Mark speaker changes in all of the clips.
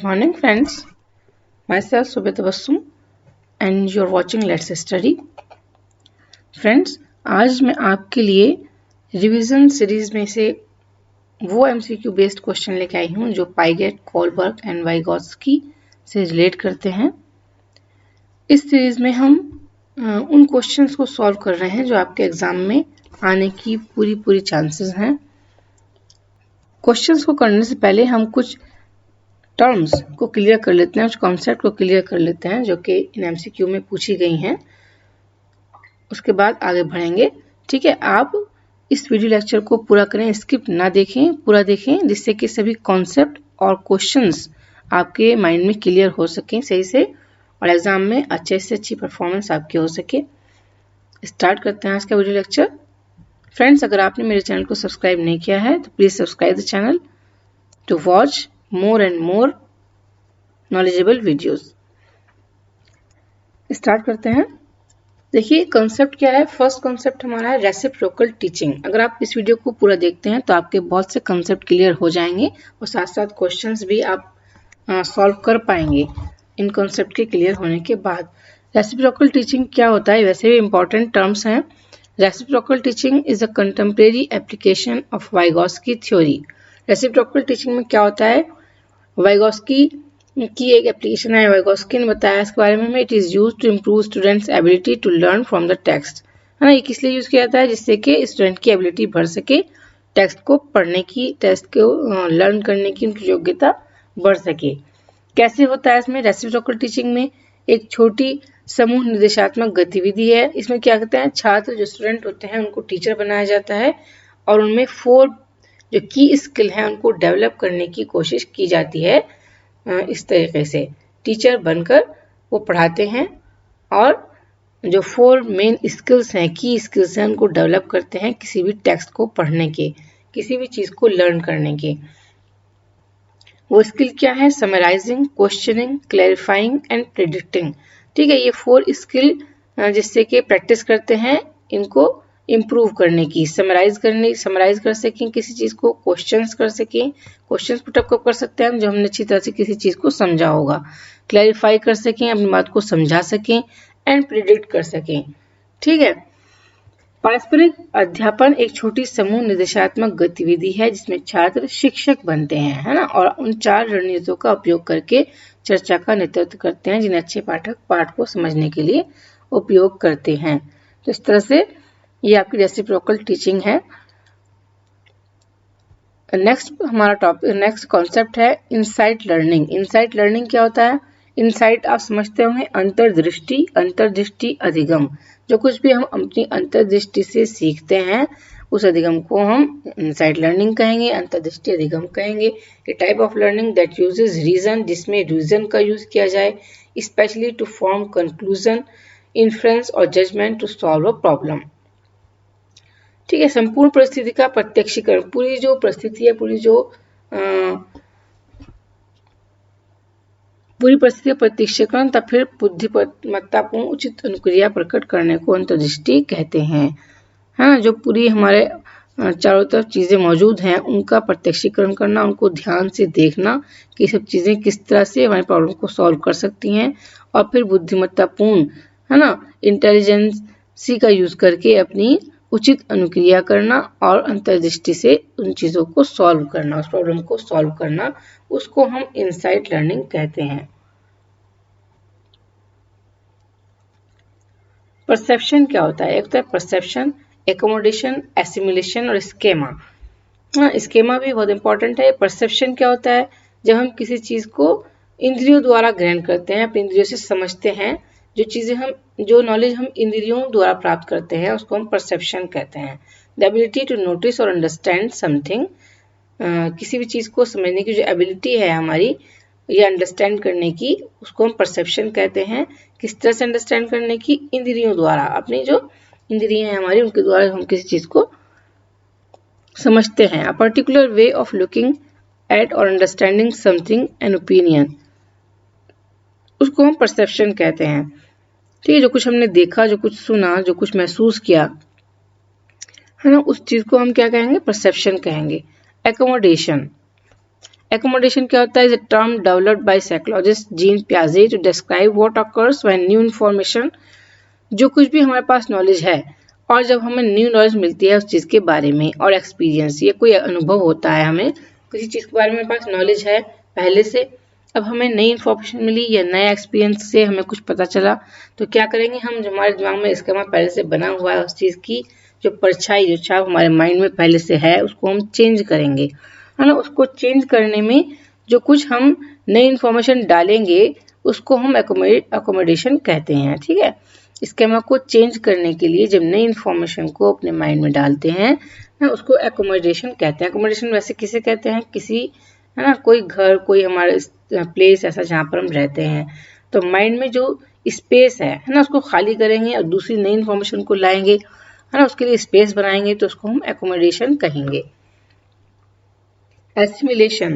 Speaker 1: morning friends, myself Subhita Basu and you're watching Let's Study. Friends, आज मैं आपके लिए रिवीजन सीरीज में से वो MCQ बेस्ड क्वेश्चन लेके आई हूँ जो पाइगेट, कोलबर्ग एंड वाइगोत्स्की से रिलेट करते हैं। इस सीरीज में हम उन क्वेश्चंस को सॉल्व कर रहे हैं जो आपके एग्जाम में आने की पूरी चांसेस हैं। क्वेश्चंस को करने से पहले हम कुछ टर्म्स को क्लियर कर लेते हैं, कुछ कॉन्सेप्ट को क्लियर कर लेते हैं जो कि इन MCQ में पूछी गई हैं। उसके बाद आगे बढ़ेंगे। ठीक है, आप इस वीडियो लेक्चर को पूरा करें, स्किप ना देखें, पूरा देखें, जिससे कि सभी कॉन्सेप्ट और क्वेश्चंस आपके माइंड में क्लियर हो सकें सही से और एग्जाम में अच्छे से अच्छी परफॉर्मेंस आपकी हो सके। स्टार्ट करते हैं आज का वीडियो लेक्चर। फ्रेंड्स, अगर आपने मेरे चैनल को सब्सक्राइब नहीं किया है तो please subscribe the channel to watch more and more knowledgeable videos। Start करते हैं। देखिए कंसेप्ट क्या है। फर्स्ट कंसेप्ट हमारा है रेसिप्रोकल टीचिंग। अगर आप इस वीडियो को पूरा देखते हैं तो आपके बहुत से कंसेप्ट क्लियर हो जाएंगे और साथ साथ क्वेश्चंस भी आप सॉल्व कर पाएंगे इन कंसेप्ट के क्लियर होने के बाद। रेसिप्रोकल टीचिंग क्या होता है, वैसे भी इंपॉर्टेंट टर्म्स हैं। Reciprocal teaching is a contemporary application of Vygotsky theory. Reciprocal teaching में क्या होता है, वाइगोत्स्की की एक एप्लीकेशन है। वाइगोत्स्की ने बताया इसके बारे में, it is used to improve students ability to learn from the text. है ना, ये किस लिए यूज किया जाता है, जिससे कि स्टूडेंट की एबिलिटी बढ़ सके, टेक्स्ट को पढ़ने की, टेक्स्ट को लर्न करने की उनकी योग्यता बढ़ सके। कैसे होता है इसमें रेसिप्रोकल टीचिंग में, एक छोटी समूह निर्देशात्मक गतिविधि है। इसमें क्या कहते हैं, छात्र जो स्टूडेंट होते हैं उनको टीचर बनाया जाता है और उनमें 4 जो की स्किल है उनको डेवलप करने की कोशिश की जाती है। इस तरीके से टीचर बनकर वो पढ़ाते हैं और जो 4 मेन स्किल्स हैं, की स्किल्स हैं, उनको डेवलप करते हैं किसी भी टेक्स्ट को पढ़ने के, किसी भी चीज को लर्न करने के। वो स्किल क्या है, summarising, questioning, clarifying and predicting. ठीक है, ये 4 स्किल जिससे कि प्रैक्टिस करते हैं इनको इम्प्रूव करने की, समराइज कर सकें किसी चीज को, क्वेश्चंस कर सकें, क्वेश्चंस पुटअप कर सकते हैं जो हमने अच्छी तरह से किसी चीज को समझा होगा, क्लैरिफाई कर सकें, अपनी बात को समझा सकें एंड प्रिडिक्ट कर सकें। ठीक है, पारस्परिक अध्यापन एक छोटी समूह निर्देशात्मक गतिविधि है जिसमें छात्र शिक्षक बनते हैं, है ना, और उन 4 रणनीतियों का उपयोग करके चर्चा का नेतृत्व करते हैं जिन्हें अच्छे पाठक पाठ को समझने के लिए उपयोग करते हैं। तो इस तरह से ये आपकी रेसिप्रोकल टीचिंग है। नेक्स्ट कॉन्सेप्ट है इनसाइट लर्निंग। इनसाइट लर्निंग क्या होता है, इनसाइट आप समझते होंगे अंतर्दृष्टि, अधिगम। जो कुछ भी हम अपनी अंतर्दृष्टि से सीखते हैं उस अधिगम को हम इनसाइट लर्निंग कहेंगे, अंतर्दृष्टि अधिगम कहेंगे। A type of learning that uses reason, जिसमें रीजन का यूज किया जाए, specially to form conclusion, inference और judgement to solve a problem. ठीक है, संपूर्ण परिस्थिति का प्रत्यक्षीकरण, पूरी जो परिस्थिति है, पूरी परिस्थिति का प्रत्यक्षीकरण तब फिर बुद्धिमत्तापूर्ण उचित अनुक्रिया प्रकट करने को अंतर्दृष्टि कहते हैं। हाँ, जो पूरी हमारे चारों तरफ चीजें मौजूद हैं उनका प्रत्यक्षीकरण करना, उनको ध्यान से देखना कि सब चीजें किस तरह से हमारे प्रॉब्लम को सॉल्व कर सकती हैं और फिर बुद्धिमत्तापूर्ण, है ना, इंटेलिजेंसी का यूज करके अपनी उचित अनुक्रिया करना और अंतर्दृष्टि से उन चीजों को सॉल्व करना, उस प्रॉब्लम को सॉल्व करना, उसको हम इनसाइट लर्निंग कहते हैं। परसेप्शन क्या होता है, एक होता है परसेप्शन, एकोमोडेशन, एसिमिलेशन और स्केमा। स्केमा भी बहुत इंपॉर्टेंट है। परसेप्शन क्या होता है, जब हम किसी चीज को इंद्रियों द्वारा ग्रहण करते हैं, अपनी इंद्रियों से समझते हैं, जो नॉलेज हम इंद्रियों द्वारा प्राप्त करते हैं उसको हम परसेप्शन कहते हैं। द एबिलिटी टू नोटिस और अंडरस्टैंड समथिंग, किसी भी चीज को समझने की जो एबिलिटी है हमारी या अंडरस्टैंड करने की, उसको हम परसेप्शन कहते हैं। किस तरह से अंडरस्टैंड करने की, इंद्रियों द्वारा, अपनी जो इंद्रियां हैं हमारी उनके द्वारा हम किसी चीज को समझते हैं। A particular way of looking at और अंडरस्टैंडिंग समथिंग, एन ओपिनियन, उसको हम परसेप्शन कहते हैं। ठीक है, जो कुछ हमने देखा, जो कुछ सुना, जो कुछ महसूस किया, है ना, उस चीज को हम क्या कहेंगे, परसेप्शन कहेंगे। एकोमोडेशन, Accommodation क्या होता है? Is a term developed by psychologist Jean पियाजे to describe what occurs when new information, जो कुछ भी हमारे पास नॉलेज है और जब हमें न्यू नॉलेज मिलती है उस चीज़ के बारे में, और एक्सपीरियंस, ये कोई अनुभव होता है, हमें किसी चीज़ के बारे में हमारे पास नॉलेज है पहले से, अब हमें नई इन्फॉर्मेशन मिली या नया एक्सपीरियंस से हमें कुछ पता चला, तो क्या करेंगे हम, जो हमारे दिमाग में स्कीमा पहले से बना हुआ है उस चीज़ की जो परछाई, जो छाप हमारे माइंड में पहले से है, उसको हम चेंज करेंगे, है ना। उसको चेंज करने में जो कुछ हम नई इन्फॉर्मेशन डालेंगे उसको हम एकोमोडेशन कहते हैं, ठीक है। स्कीमा को चेंज करने के लिए जब नई इन्फॉर्मेशन को अपने माइंड में डालते हैं ना, उसको एकोमोडेशन कहते हैं। एकोमोडेशन वैसे किसे कहते हैं? किसी, है ना, कोई घर, कोई हमारा प्लेस ऐसा जहाँ पर हम रहते हैं, तो माइंड में जो स्पेस है ना, उसको खाली करेंगे और दूसरी नई इन्फॉर्मेशन को लाएंगे, है ना, उसके लिए स्पेस बनाएंगे, तो उसको हम एकोमोडेशन कहेंगे। एसिमिलेशन,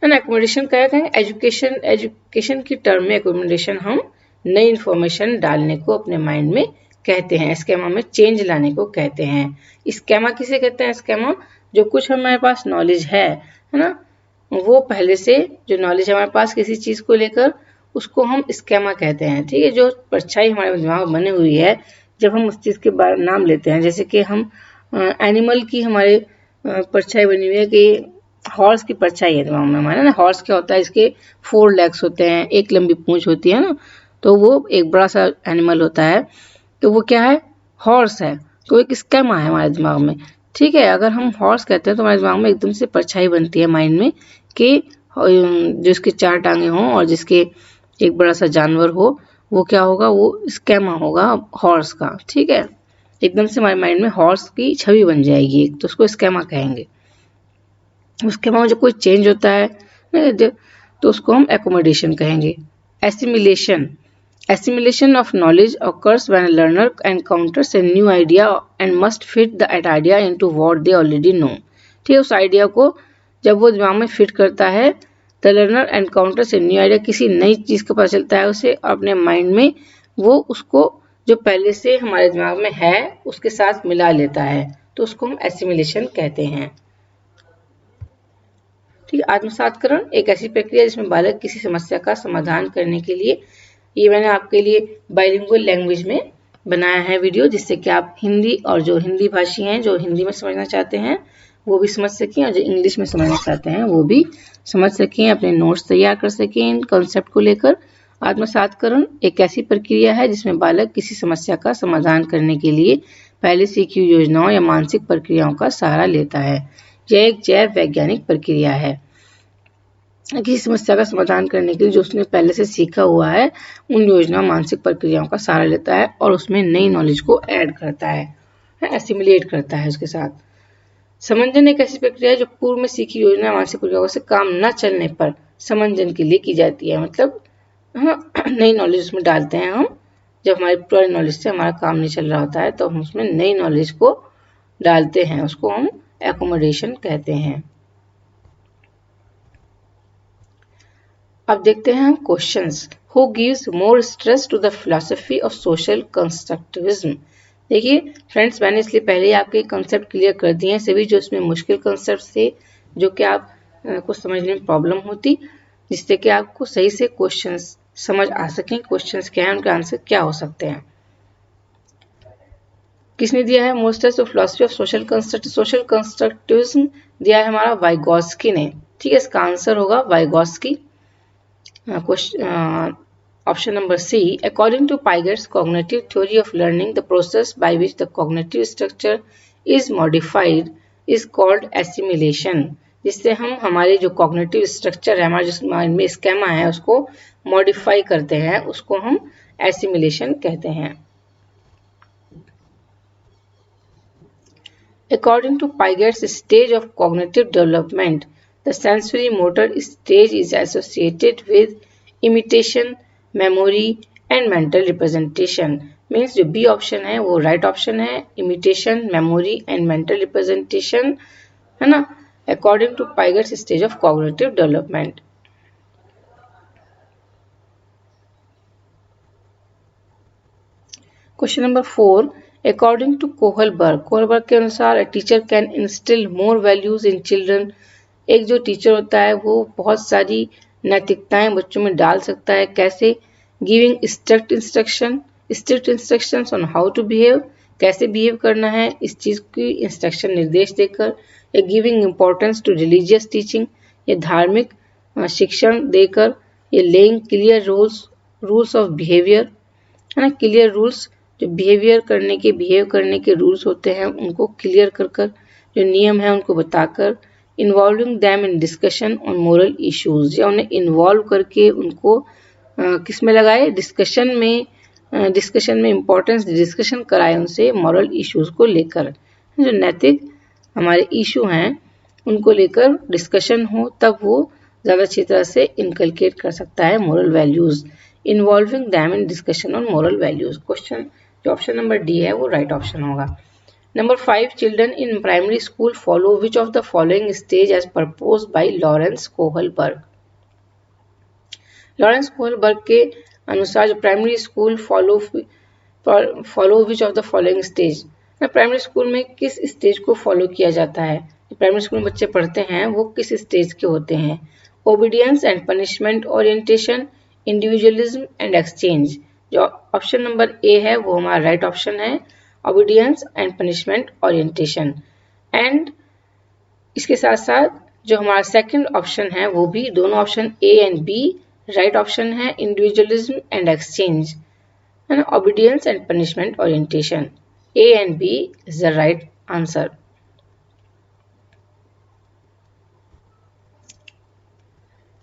Speaker 1: है ना, एकोमोडेशन क्या कहेंगे? एजुकेशन की टर्म में एकोमोडेशन हम नई इन्फॉर्मेशन डालने को अपने माइंड में कहते हैं, स्कीमा में चेंज लाने को कहते हैं। स्कीमा किसे कहते हैं? स्कीमा जो कुछ हमारे पास नॉलेज है ना, वो पहले से जो नॉलेज हमारे पास किसी चीज को लेकर, उसको हम स्कीमा कहते हैं, ठीक है। जो परछाई हमारे दिमाग में बनी हुई है, जब हम उस चीज के बारे नाम लेते हैं, जैसे कि हम एनिमल की हमारे परछाई बनी हुई है कि हॉर्स की परछाई है दिमाग में हमारे ना। हॉर्स क्या होता है? इसके 4 लेग्स होते हैं, एक लंबी पूंछ होती है ना, तो वो एक बड़ा सा एनिमल होता है, तो वो क्या है? हॉर्स है, तो एक स्कीमा है हमारे दिमाग में, ठीक है। अगर हम हॉर्स कहते हैं तो हमारे दिमाग में एकदम से परछाई बनती है माइंड में कि जिसके 4 टांगे हों और जिसके एक बड़ा सा जानवर हो, वो क्या होगा? वो स्कीमा होगा हॉर्स का, ठीक है। एकदम से हमारे माइंड में हॉर्स की छवि बन जाएगी, तो उसको स्कीमा कहेंगे। उसके बाद जो कोई चेंज होता है तो उसको हम एकोमोडेशन कहेंगे। Assimilation, assimilation of knowledge occurs when a learner encounters a new idea and must fit that idea into what they already know, ठीक है। उस आइडिया को जब वो दिमाग में फिट करता है, the learner encounters a new idea, किसी नई चीज का पता चलता है उसे अपने माइंड में, वो उसको जो पहले से हमारे दिमाग में है उसके साथ मिला लेता है, तो उसको हम एसिमिलेशन कहते हैं, ठीक है। आत्मसातकरण एक ऐसी प्रक्रिया जिसमें बालक किसी समस्या का समाधान करने के लिए, ये मैंने आपके लिए बाइलिंगुअल लैंग्वेज में बनाया है वीडियो, जिससे कि आप हिंदी और जो हिंदी भाषी हैं, जो हिंदी में समझना चाहते हैं वो भी समझ सकें, और जो इंग्लिश में समझना चाहते हैं वो भी समझ सकें, अपने नोट्स तैयार कर सकें इन कॉन्सेप्ट को लेकर। आत्मसातकरण एक ऐसी प्रक्रिया है जिसमें बालक किसी समस्या का समाधान करने के लिए पहले सीखी हुई योजनाओं या मानसिक प्रक्रियाओं का सहारा लेता है। यह एक जैव वैज्ञानिक प्रक्रिया है। किसी समस्या का समाधान करने के लिए जो उसने पहले से सीखा हुआ है, उन योजना मानसिक प्रक्रियाओं का सहारा लेता है और उसमें नई नॉलेज को ऐड करता है, एसिमुलेट करता है उसके साथ। समंजन एक ऐसी प्रक्रिया है जो पूर्व में सीखी योजना मानसिक प्रक्रियाओं से काम न चलने पर समंजन के लिए की जाती है, मतलब नई नॉलेज उसमें डालते हैं हम। जब हमारी पुरानी नॉलेज से हमारा काम नहीं चल रहा होता है तो हम उसमें नई नॉलेज को डालते हैं, उसको हम एकोमोडेशन कहते हैं। अब देखते हैं हम questions. Who gives more stress to the philosophy of social constructivism. देखिए फ्रेंड्स, मैंने इसलिए पहले ही आपके कंसेप्ट क्लियर कर दिए हैं, सभी जो इसमें मुश्किल कंसेप्ट थे जो कि आप को समझने में प्रॉब्लम होती, जिससे कि आपको सही से क्वेश्चंस समझ आ सकें, क्वेश्चंस क्या है, उनके आंसर क्या हो सकते हैं। किसने दिया है more stress to philosophy of social constructivism? दिया है हमारा वाइगोस्की ने, ठीक है। इसका आंसर होगा Vygotsky. Option number C. According to Piaget's cognitive theory of learning, the process by which the cognitive structure is modified is called assimilation. जिससे हम हमारे जो cognitive structure है, हमारे जिस माइंड में स्कीमा है, उसको modify करते हैं, उसको हम assimilation कहते हैं। According to Piaget's stage of cognitive development, the sensory motor stage is associated with imitation, memory and mental representation. Means जो B ऑप्शन है वो राइट ऑप्शन है, imitation, memory and mental representation, है ना, according to Piaget's stage of cognitive development. Question number 4. According to Kohlberg के अनुसार a teacher can instill more values in children एक जो टीचर होता है वो बहुत सारी नैतिकताएं बच्चों में डाल सकता है। कैसे? Giving strict instructions on how to behave, कैसे बिहेव करना है इस चीज की इंस्ट्रक्शन निर्देश देकर, या giving importance to religious teaching, या धार्मिक शिक्षण देकर, या laying clear rules of behaviour, है ना, क्लियर रूल्स जो बिहेव करने के रूल्स होते हैं उनको क्लियर कर कर, जो नियम है उनको बताकर, involving them in discussion on moral issues, या उन्हें इन्वॉल्व करके उनको किस में लगाए, डिस्कशन में इम्पोर्टेंस डिस्कशन कराए उनसे मॉरल इश्यूज को लेकर, जो नैतिक हमारे इशू हैं उनको लेकर डिस्कशन हो, तब वो ज़्यादा अच्छी तरह से इनकलकेट कर सकता है moral values. Involving them in discussion on moral values, question जो ऑप्शन नंबर डी है वो राइट ऑप्शन होगा। Number 5, children in primary school follow which of the following stage as propose by Lawrence Kohlberg. Lawrence Kohlberg के अनुसार जो primary school follow which of the following stage, primary school में किस stage को follow किया जाता है, प्राइमरी स्कूल में बच्चे पढ़ते हैं वो किस स्टेज के होते हैं। Obedience and punishment orientation, individualism and exchange, जो ऑप्शन नंबर ए है वो हमारा राइट ऑप्शन है, obedience and punishment orientation. And इसके साथ साथ जो हमारा सेकंड ऑप्शन है वो भी, दोनों option A and B right option है, इंडिविजुअलिज्म एंड एक्सचेंज, है ना, obedience and punishment orientation, A and B is the right answer.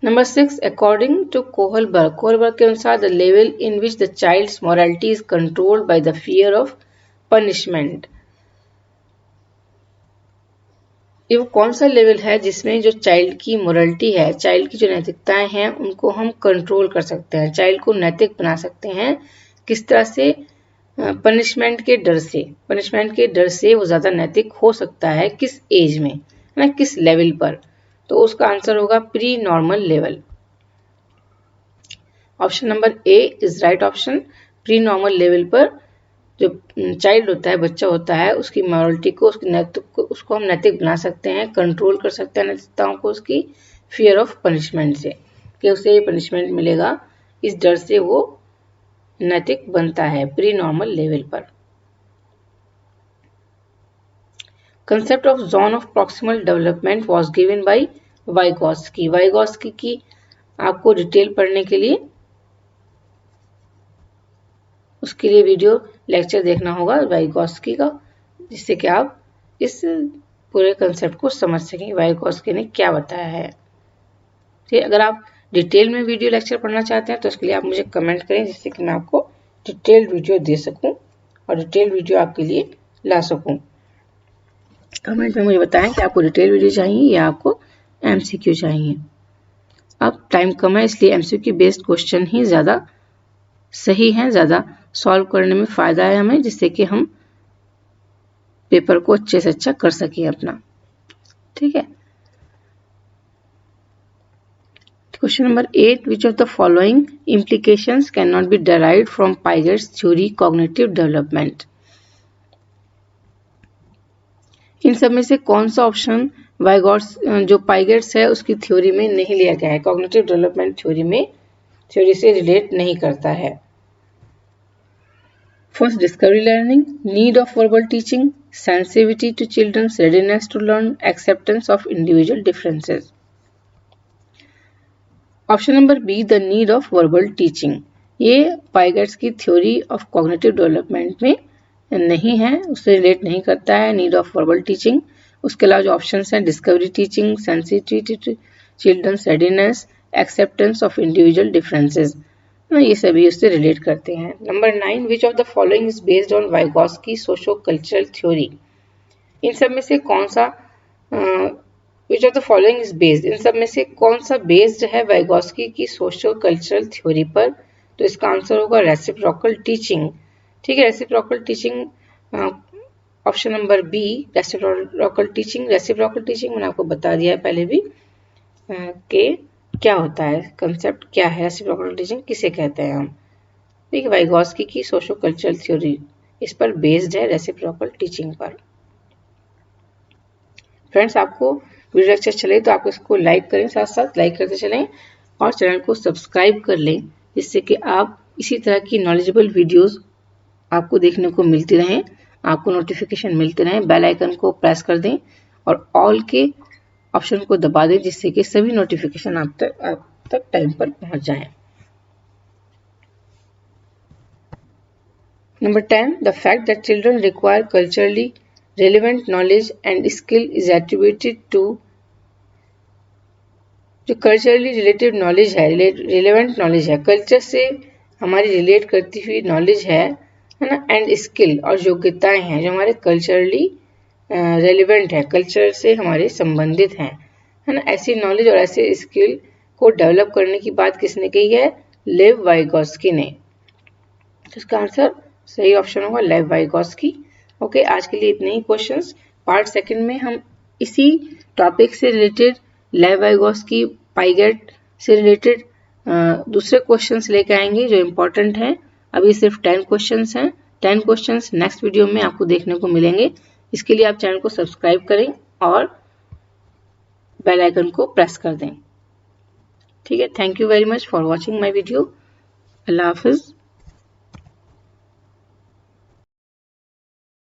Speaker 1: Number 6, according to Kohlberg के अनुसार the level in which the child's morality is controlled by the fear of punishment, ये वो कौन सा level है जिसमें जो चाइल्ड की मोरालिटी है, चाइल्ड की जो नैतिकताएं हैं उनको हम कंट्रोल कर सकते हैं, चाइल्ड को नैतिक बना सकते हैं। किस तरह से? पनिशमेंट के डर से वो ज्यादा नैतिक हो सकता है, किस एज में, है ना, किस लेवल पर, तो उसका आंसर होगा pre normal level. Option number A is right option. Pre normal level पर जो चाइल्ड होता है, बच्चा होता है, उसकी मॉरलिटी को, उसकी नैतिक को, उसको हम नैतिक बना सकते हैं, कंट्रोल कर सकते हैं नैतिकताओं को उसकी फियर ऑफ पनिशमेंट से, कि उसे पनिशमेंट मिलेगा, इस डर से वो नैतिक बनता है प्री नॉर्मल लेवल पर। Concept of zone of proximal development was given by Vygotsky। Vygotsky की आपको डिटेल पढ़ने के लिए उसके लिए वीडियो लेक्चर देखना होगा वाइगोत्स्की का, जिससे कि आप इस पूरे कंसेप्ट को समझ सकें वाइगोत्स्की ने क्या बताया है। ठीक, अगर आप डिटेल में वीडियो लेक्चर पढ़ना चाहते हैं तो इसके लिए आप मुझे कमेंट करें, जिससे कि मैं आपको डिटेल वीडियो दे सकूं और डिटेल वीडियो आपके लिए ला सकूं। कमेंट में मुझे बताएं कि आपको डिटेल वीडियो चाहिए या आपको एमसीक्यू चाहिए। अब टाइम कम है इसलिए एमसीक्यू बेस्ड क्वेश्चन ही ज़्यादा सही है, ज़्यादा सॉल्व करने में फ़ायदा है हमें, जिससे कि हम पेपर को अच्छे से अच्छा कर सकें अपना। ठीक है, question number 8, which of the following implications can not be derived from Piaget's theory cognitive development. इन सब में से कौन सा ऑप्शन वाइगॉट्स जो पाइगेट्स है उसकी थ्योरी में नहीं लिया गया है, कॉग्निटिव डेवलपमेंट थ्योरी से रिलेट नहीं करता है। First, discovery learning, need of verbal teaching, sensitivity to children's readiness to learn, acceptance of individual differences. Option number B, the need of verbal teaching, ये पाइगेट्स की थ्योरी ऑफ कॉग्निटिव डेवलपमेंट में नहीं है, उससे relate नहीं करता है need of verbal teaching. उसके अलावा जो ऑप्शंस हैं discovery teaching, sensitivity to children's readiness, acceptance of individual differences, ये सभी उससे रिलेट करते हैं। Number 9, which of the following is based on Vygotsky socio cultural theory. इन सब में से कौन सा which of the following is based, इन सब में से कौन सा बेस्ड है वाइगोत्स्की की सोशो कल्चरल थ्योरी पर, तो इसका आंसर होगा रेसिप्रोकल टीचिंग। ठीक है, reciprocal teaching option number B, reciprocal teaching मैंने आपको बता दिया है पहले भी कि क्या होता है, कंसेप्ट क्या है, रेसिप्रोकल टीचिंग किसे कहते हैं हम। ठीक है, वाइगोत्स्की की सोशो कल्चरल थ्योरी इस पर बेस्ड है, रेसिप्रोकल टीचिंग पर। फ्रेंड्स, आपको वीडियो लेक्चर चले तो आप इसको लाइक करें, साथ साथ लाइक करते चलें और चैनल को सब्सक्राइब कर लें, जिससे कि आप इसी तरह की नॉलेजेबल वीडियोस आपको देखने को मिलती रहें, आपको नोटिफिकेशन मिलते रहें। बेल आइकन को प्रेस कर दें और ऑल के ऑप्शन को दबा दें, जिससे कि सभी नोटिफिकेशन आप तक टाइम पर पहुंच जाएं। Number 10. The fact that children require culturally relevant knowledge and skill is attributed to जो कल्चरली रिलेटेड नॉलेज है, रिलेवेंट नॉलेज है, कल्चर से हमारी रिलेट करती हुई नॉलेज है ना, एंड स्किल और योग्यताएं हैं जो हमारे कल्चरली रेलिवेंट है, कल्चर से हमारे संबंधित हैं, है ना। ऐसी नॉलेज और ऐसे स्किल को डेवलप करने की बात किसने कही है? लेव वाइगोस्की ने। तो इसका आंसर सही ऑप्शन होगा लेव वाइगोस्की। ओके, आज के लिए इतने ही क्वेश्चंस। पार्ट सेकंड में हम इसी टॉपिक से रिलेटेड लेव वाइगोस्की पाइगेट से रिलेटेड दूसरे क्वेश्चंस लेके आएंगे जो इम्पोर्टेंट हैं। अभी सिर्फ 10 क्वेश्चंस हैं। 10 क्वेश्चंस नेक्स्ट वीडियो में आपको देखने को मिलेंगे। इसके लिए आप चैनल को सब्सक्राइब करें और बेल आइकन को प्रेस कर दें। ठीक है, thank you very much for watching my video. Allah Hafiz.